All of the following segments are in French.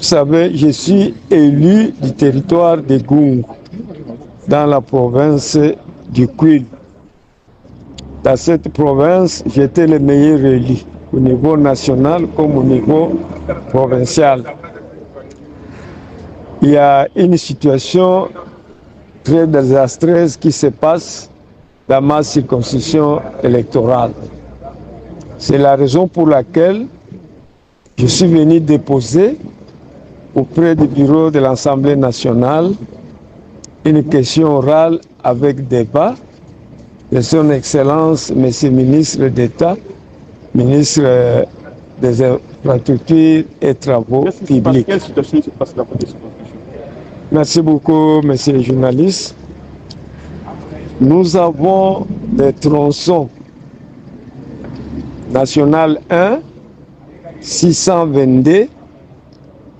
savez, je suis élu du territoire de Gungu, dans la province du Kwilu. Dans cette province, j'étais le meilleur élu, au niveau national comme au niveau provincial. Il y a une situation très désastreuse qui se passe dans ma circonscription électorale. C'est la raison pour laquelle je suis venu déposer auprès du bureau de l'Assemblée nationale une question orale avec débat de son Excellence, Monsieur le ministre d'État, ministre des Infrastructures et Travaux publics. Quelle situation se passe dans votre circonscription? Merci beaucoup, Monsieur le journaliste. Nous avons des tronçons national 1, 622,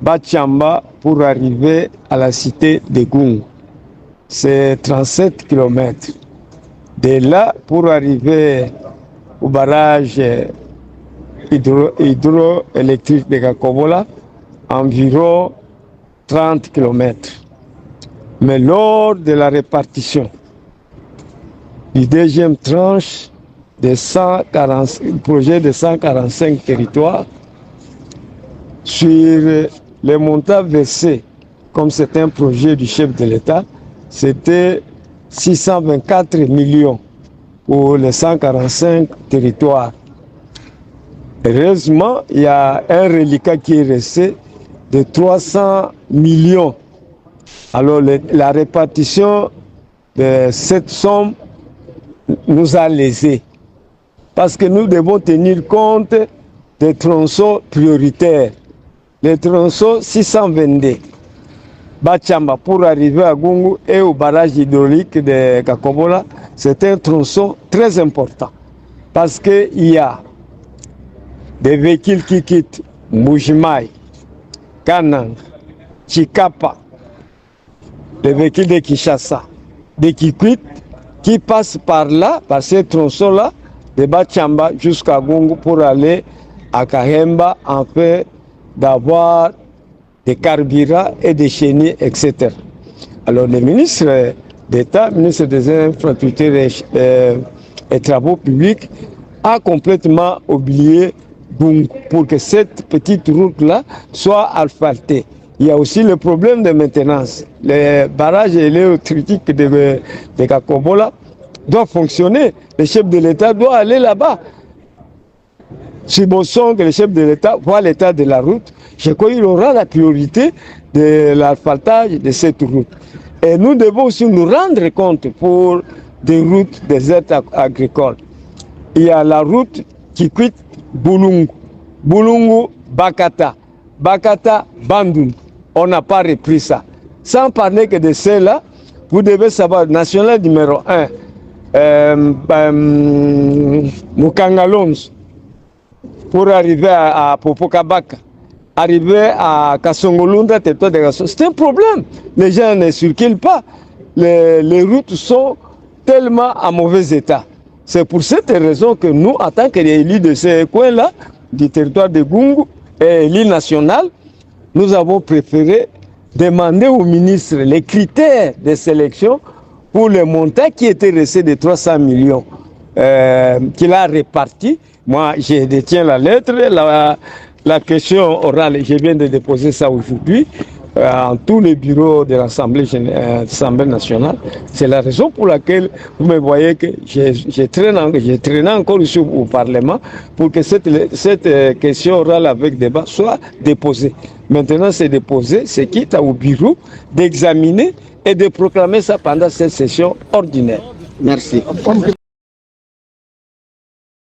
Bachamba pour arriver à la cité de Gungu. C'est 37 km. De là, pour arriver au barrage hydroélectrique de Kakobola, environ 30 km. Mais lors de la répartition du deuxième tranche de projet de 145 territoires, sur les montants versés, comme c'est un projet du chef de l'État, c'était 624 millions pour les 145 territoires. Heureusement, il y a un reliquat qui est resté de 300 millions. Alors la répartition de cette somme nous a lésés. Parce que nous devons tenir compte des tronçons prioritaires. Les tronçons 622, Bachamba pour arriver à Gungu et au barrage hydraulique de Kakobola, c'est un tronçon très important. Parce qu'il y a des véhicules qui quittent Mbujimayi, Kananga, Chikapa, les véhicules de Kinshasa, de Kikwit, qui passent par là, par ces tronçons-là, de Bachamba jusqu'à Gungu pour aller à Kahemba, en fait d'avoir des carburants et des chenilles, etc. Alors le ministre d'État, ministre des Infrastructures et Travaux publics, a complètement oublié Gungu pour que cette petite route-là soit asphaltée. Il y a aussi le problème de maintenance. Les barrages électriques de Kakobola doivent fonctionner. Le chef de l'État doit aller là-bas. Si Bosson, que le chef de l'État voit l'état de la route, je crois qu'il aura la priorité de l'asphaltage de cette route. Et nous devons aussi nous rendre compte pour des routes des aides agricoles. Il y a la route qui quitte Bulungu, Bulungu, Bakata, Bakata, Bandung. On n'a pas repris ça. Sans parler que de celle-là, vous devez savoir, national numéro 1, Mukangalonzo, pour arriver à Popokabaka, arriver à Kasongolunda, c'est un problème. Les gens ne circulent pas. Les routes sont tellement en mauvais état. C'est pour cette raison que nous, en tant qu'élus de ces coins-là, du territoire de Gungu et élus national, nous avons préféré demander au ministre les critères de sélection pour le montant qui était resté de 300 millions qu'il a réparti. Moi, je détiens la lettre, la question orale, je viens de déposer ça aujourd'hui en tous les bureaux de l'Assemblée nationale. C'est la raison pour laquelle vous me voyez que j'ai traîné encore ici au Parlement pour que cette question orale avec débat soit déposée. Maintenant, c'est déposé, c'est quitte au bureau d'examiner et de proclamer ça pendant cette session ordinaire. Merci.